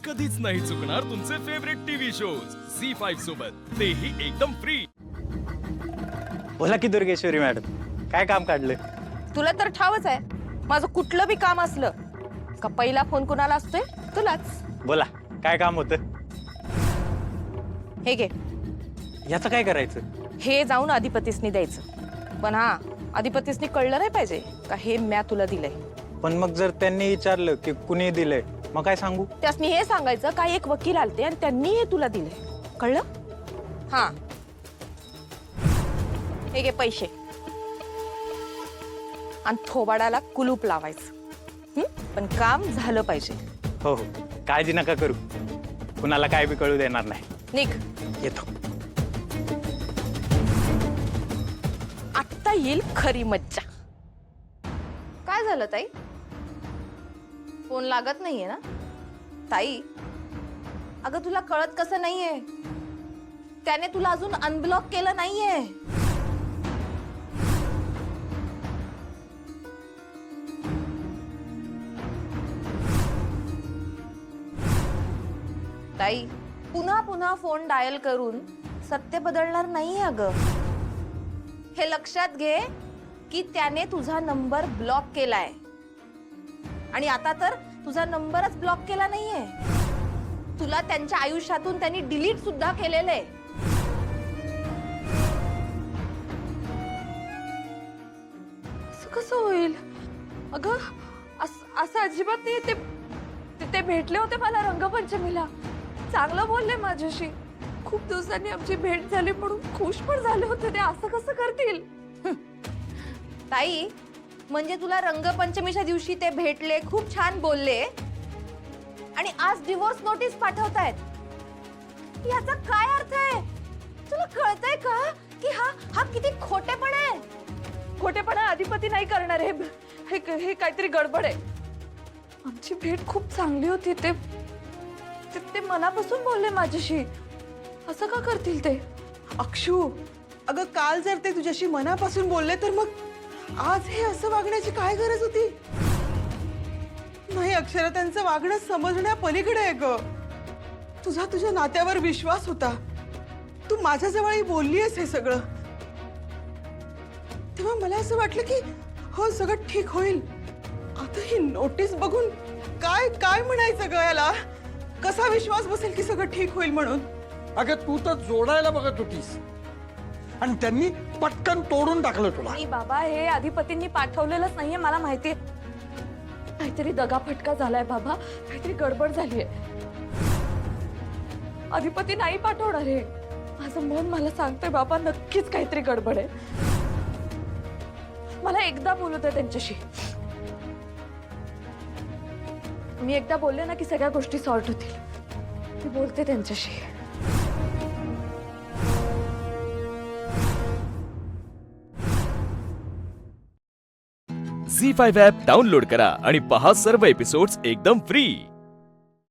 कधीच नाही चुकणार तुमचे फेवरेट टीव्ही शोज झी5 सोबत, तेही एकदम फ्री। बोला की दुर्गेश्वरी मॅडम, काय काम काढलं? तुला तर ठावच आहे, माझं कुठलं बी काम असलं का पहिला फोन कुणाला असतोय? तुलाच। बोला, काय काम होतं? हे घे, याचं काय करायचं? हे जाऊन अधिपतीसनी द्यायचं। पण हा, अधिपतीसनी कळलं नाही पाहिजे का हे म्या तुला दिलंय। पण मग जर त्यांनी विचारलं की कुणी दिलंय, मग काय सांगू? त्यासनी हे सांगायचं का एक वकील आलते आणि त्यांनी हे तुला दिलंय, कळलं? हा, हे घे पैसे आणि थोबाडाला कुलूप लावायचं। पण काम झालं पाहिजे। हो हो, काळजी नका करू, कुणाला काय बी कळू देणार नाही। निघ, येतो। आता येईल खरी मज्जा। काय झालं ताई? फोन लागत नाहीये ना? ताई, अगं तुला कळत कसं नाहीये? त्याने तुला अजून अनब्लॉक केलं नाहीये। ताई, पुन्हा पुन्हा फोन डायल करून सत्य बदलणार नाहीये अगं। हे लक्षात घे की त्याने तुझा नंबर ब्लॉक केलाय आणि आता तर तुझा नंबरच ब्लॉक केला नाहीये, तुला त्यांच्या आयुष्यातून त्यांनी डिलीट सुद्धा केलेले। असं कसं होईल अगं? असं अजिबात नाही। ते भेटले होते मला रंगपंचमीला, चांगलं बोलले माझ्याशी, खूप दिवसांनी आमची भेट झाली म्हणून खुश पण झाले होते ते। असं कसं करतील? ताई, म्हणजे तुला रंगपंचमीच्या दिवशी ते भेटले, खूप छान बोलले आणि आज डिवोर्स नोटीस पाठवतायत। याचा काय अर्थ आहे? तुला कळतंय का की हा किती खोटेपणा आहे? खोटेपणा अधिपती नाही करणार, हे काहीतरी गडबड आहे। आमची भेट खूप चांगली होती, ते मनापासून बोलले माझ्याशी, असं का करतील ते? अक्षू, अगं काल जर ते तुझ्याशी मनापासून बोलले तर मग आज हे असं वागण्याची काय गरज होती? नाही अक्षरा, त्यांचं वागणं समजण्या पलीकडे आहे ग। तुझ्या नात्यावर विश्वास होता, तू माझ्याजवळही बोललीस हे सगळं, तेव्हा मला असं वाटलं की हो सगळं ठीक होईल। आता ही नोटीस बघून काय काय म्हणायचं ग याला? कसा विश्वास बसेल की सगळं ठीक होईल म्हणून? अगं तू तर जोडायला बघत होतीस आणि त्यांनी पटकन तोडून टाकलं तुला। नाही बाबा, हे अधिपतींनी पाठवलेलंच नाहीये, मला माहितीये। काहीतरी दगाफटका झालाय बाबा, काहीतरी गडबड झालीये। अधिपती नाही पाठवणार हे, माझं मन मला सांगतोय बाबा, नक्कीच काहीतरी गडबड आहे। मला एकदा बोलू दे त्यांच्याशी, मी एकदा बोलले ना की सगळ्या गोष्टी सॉर्ट होतील। मी बोलते त्यांच्याशी। झी5 ॲप डाउनलोड करा आणि पहा सर्व एपिसोड्स एकदम फ्री।